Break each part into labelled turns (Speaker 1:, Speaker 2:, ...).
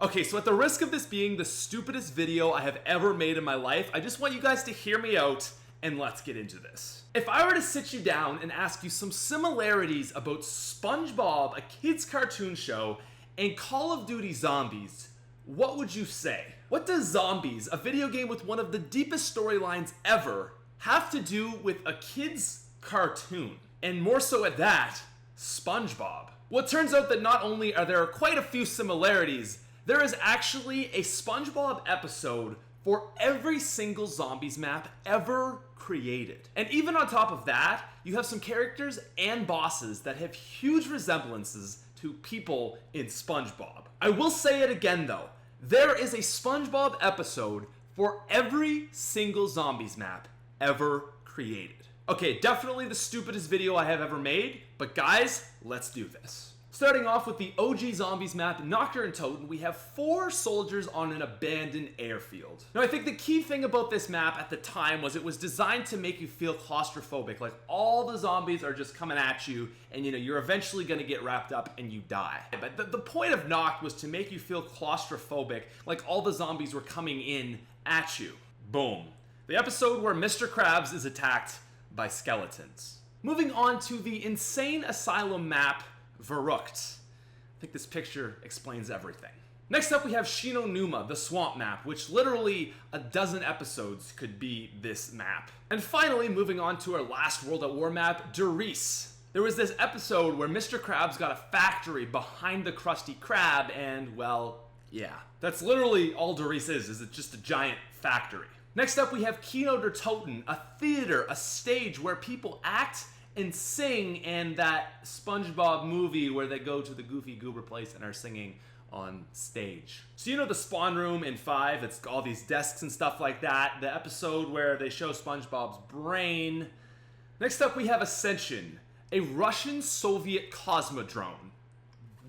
Speaker 1: Okay, so at the risk of this being the stupidest video I have ever made in my life, I just want you guys to hear me out and let's get into this. If I were to sit you down and ask you some similarities about SpongeBob, a kid's cartoon show, and Call of Duty Zombies, what would you say? What does Zombies, a video game with one of the deepest storylines ever, have to do with a kid's cartoon? And more so at that, SpongeBob. Well, it turns out that not only are there quite a few similarities, there is actually a SpongeBob episode for every single Zombies map ever created. And even on top of that, you have some characters and bosses that have huge resemblances to people in SpongeBob. I will say it again though, there is a SpongeBob episode for every single Zombies map ever created. Okay, definitely the stupidest video I have ever made, but guys, let's do this. Starting off with the OG Zombies map, Knocker and Toten, we have 4 soldiers on an abandoned airfield. Now I think the key thing about this map at the time was it was designed to make you feel claustrophobic, like all the zombies are just coming at you and you're eventually gonna get wrapped up and you die. But the point of Knock was to make you feel claustrophobic, like all the zombies were coming in at you. Boom. The episode where Mr. Krabs is attacked by skeletons. Moving on to the insane asylum map, Verrückt. I think this picture explains everything. Next up we have Shinonuma, the swamp map, which literally a dozen episodes could be this map. And finally, moving on to our last World at War map, Der Riese. There was this episode where Mr. Krabs got a factory behind the Krusty Krab and, well, yeah. That's literally all Der Riese is it's just a giant factory. Next up we have Kino der Toten, a theater, a stage where people act and sing, and that SpongeBob movie where they go to the Goofy Goober place and are singing on stage. So the Spawn Room in 5, it's all these desks and stuff like that. The episode where they show SpongeBob's brain. Next up we have Ascension, a Russian-Soviet cosmodrome.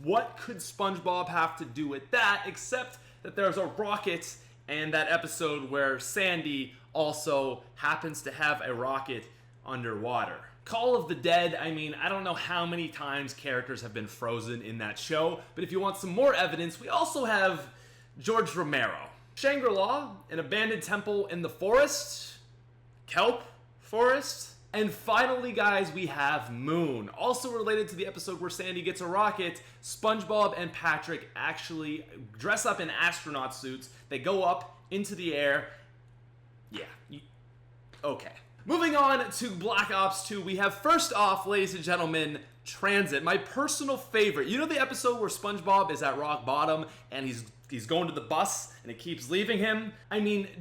Speaker 1: What could SpongeBob have to do with that except that there's a rocket and that episode where Sandy also happens to have a rocket underwater. Call of the Dead, I don't know how many times characters have been frozen in that show, but if you want some more evidence, we also have George Romero. Shangri-La, an abandoned temple in the forest, kelp forest, and finally, guys, we have Moon. Also related to the episode where Sandy gets a rocket, SpongeBob and Patrick actually dress up in astronaut suits. They go up into the air. Yeah, okay. Moving on to Black Ops 2, we have first off, ladies and gentlemen, Transit, my personal favorite. You know the episode where SpongeBob is at rock bottom and he's going to the bus and it keeps leaving him?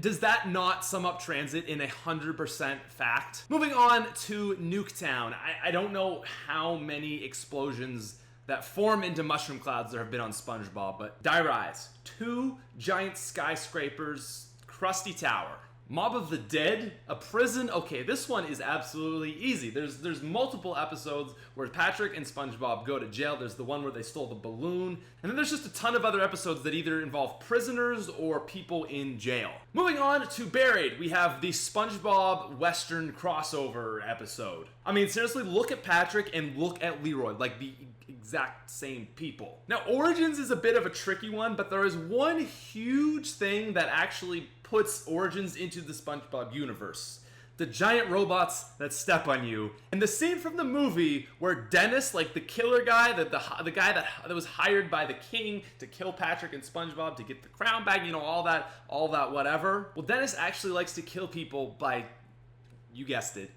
Speaker 1: Does that not sum up Transit in 100% fact? Moving on to Nuketown. I don't know how many explosions that form into mushroom clouds there have been on SpongeBob, but Die Rise, 2 giant skyscrapers, Krusty Tower. Mob of the Dead, a prison. Okay, this one is absolutely easy. There's multiple episodes where Patrick and SpongeBob go to jail. There's the one where they stole the balloon. And then there's just a ton of other episodes that either involve prisoners or people in jail. Moving on to Buried, we have the SpongeBob Western crossover episode. Seriously, look at Patrick and look at Leroy, like the exact same people. Now, Origins is a bit of a tricky one, but there is one huge thing that actually puts Origins into the SpongeBob universe. The giant robots that step on you. And the scene from the movie where Dennis, like the killer guy, the guy that was hired by the king to kill Patrick and SpongeBob to get the crown back, all that whatever. Well, Dennis actually likes to kill people by, you guessed it,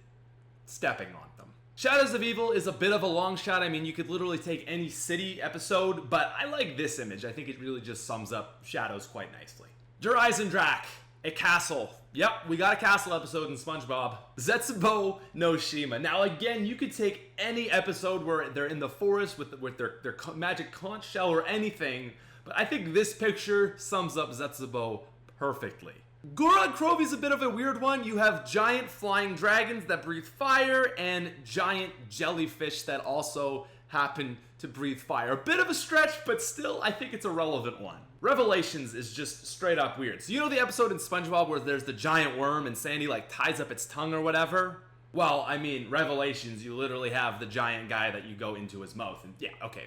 Speaker 1: stepping on them. Shadows of Evil is a bit of a long shot. You could literally take any city episode, but I like this image. I think it really just sums up Shadows quite nicely. Der Eisendrache, a castle. Yep, we got a castle episode in SpongeBob. Zetsubo no Shima. Now again, you could take any episode where they're in the forest with their magic conch shell or anything, but I think this picture sums up Zetsubo perfectly. Gorod Krovi is a bit of a weird one. You have giant flying dragons that breathe fire and giant jellyfish that also happen to breathe fire. A bit of a stretch, but still, I think it's a relevant one. Revelations is just straight up weird. So the episode in SpongeBob where there's the giant worm and Sandy ties up its tongue or whatever? Well, Revelations, you literally have the giant guy that you go into his mouth. And yeah, okay,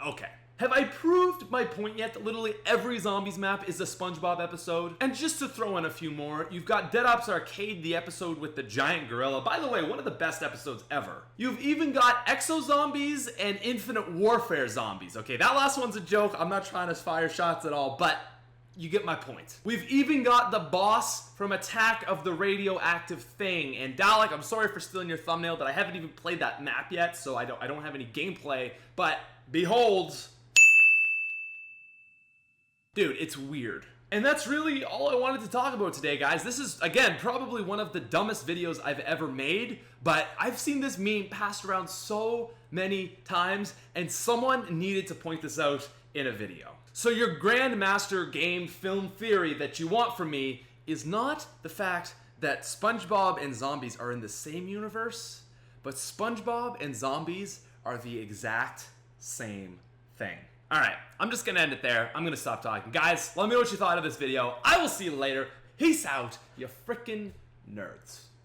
Speaker 1: okay. Have I proved my point yet that literally every zombies map is a Spongebob episode? And just to throw in a few more, you've got Dead Ops Arcade, the episode with the giant gorilla. By the way, one of the best episodes ever. You've even got Exo Zombies and Infinite Warfare Zombies. Okay, that last one's a joke. I'm not trying to fire shots at all, but you get my point. We've even got the boss from Attack of the Radioactive Thing. And Dalek, I'm sorry for stealing your thumbnail, that I haven't even played that map yet, so I don't have any gameplay. But behold, dude, it's weird. And that's really all I wanted to talk about today, guys. This is, again, probably one of the dumbest videos I've ever made, but I've seen this meme passed around so many times, and someone needed to point this out in a video. So your grandmaster game film theory that you want from me is not the fact that SpongeBob and zombies are in the same universe, but SpongeBob and zombies are the exact same thing. Alright, I'm just gonna end it there. I'm gonna stop talking. Guys, let me know what you thought of this video. I will see you later. Peace out, you frickin' nerds.